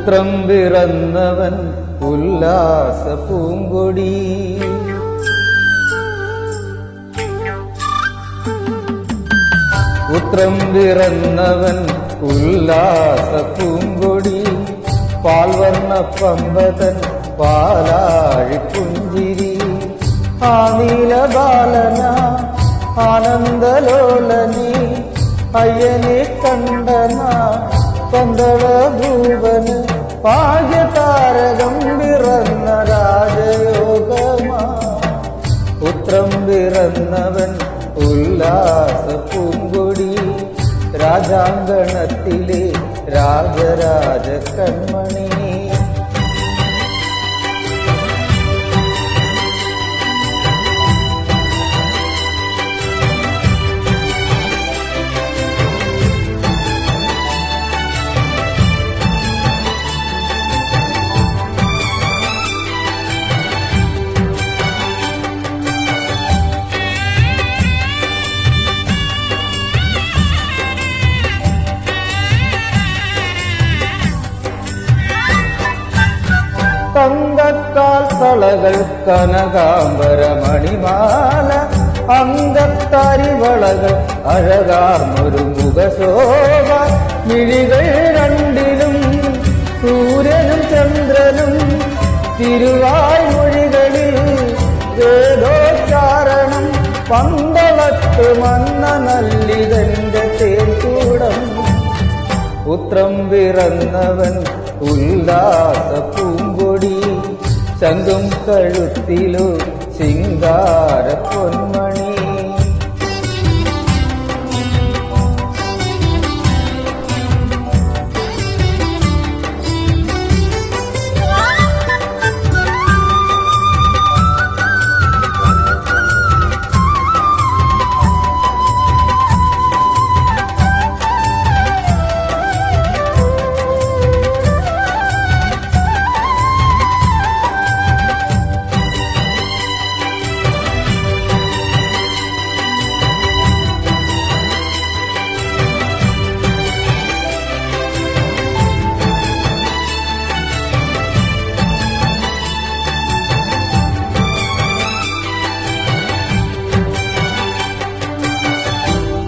പുത്രം പിറന്നവൻ ഉല്ലാസ പൂങ്കൊടി. പുത്രം പിറന്നവൻ ഉല്ലാസ പൂങ്കൊടി. പാൽവർണ്ണ പമ്പതൻ പാലാഴി പുഞ്ചിരി. ആ നീലബാലന ആനന്ദലോലനി അയ്യനെ കണ്ടന പന്തള ഭൂവന് ഭാഗ്യതാരകം പിറന്ന രാജയോഗമാ. പുത്രം പിറന്നവൻ ഉല്ലാസ പൂങ്കൊടി. രാജാങ്കണത്തിലെ രാജരാജ കൺമണി. തങ്കക്കാൽ തളകൾ കനകാംബര മണിമാല. അങ്കത്തരിവളകൾ അഴകാർന്നൊരു മുഖശോഭ. മിഴികൾ രണ്ടിലും സൂര്യനും ചന്ദ്രനും. തിരുവായ്മൊഴികളിൽ വേദോച്ചാരണം. പന്തളത്ത് മന്ന നല്ലിതന്റെ തേൻകൂടം. പുത്രം പിറന്നവൻ ഉല്ലാസ പൂങ്കൊടി. ശംഖും കഴുത്തിലോ ശിങ്കാര പൊന്മണി.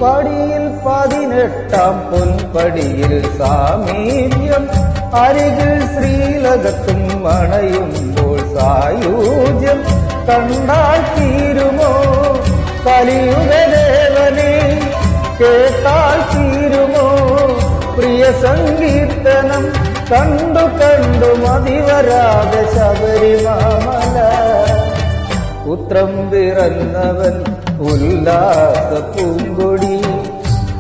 പടിയിൽ 18 പൊൻപടിയിൽ സാമീപ്യം. അരികിൽ ശ്രീലകത്തും അണയുമ്പോൾ സായൂജ്യം. കണ്ടാൽ തീരുമോ കലിയുഗദേവനെ. കേട്ടാൽ തീരുമോ പ്രിയ സംഗീതനം. കണ്ടു കണ്ടു മതിവരാതെ ശബരിമാമല. പുത്രം പിറന്നവൻ ഉല്ലാസ പൂങ്കൊടി.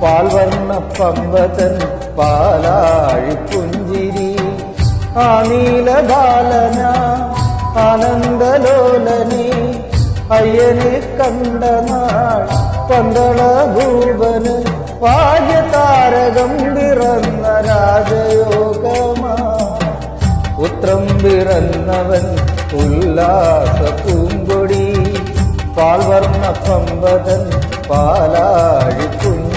പാൽവർണ്ണ പമ്പതൻ പാലാഴി പുഞ്ചിരി. ആ നീലബാലന ആനന്ദലോലനി അയ്യനെ കണ്ട നാൾ. പന്തള ഭൂവന് ഭാഗ്യതാരകം പിറന്ന രാജയോഗമാ. പുത്രം പിറന്നവൻ ഉല്ലാസ പൂങ്കൊടി. പാൽവർണ്ണ പമ്പതൻ പാലാഴി പുഞ്ചിരി.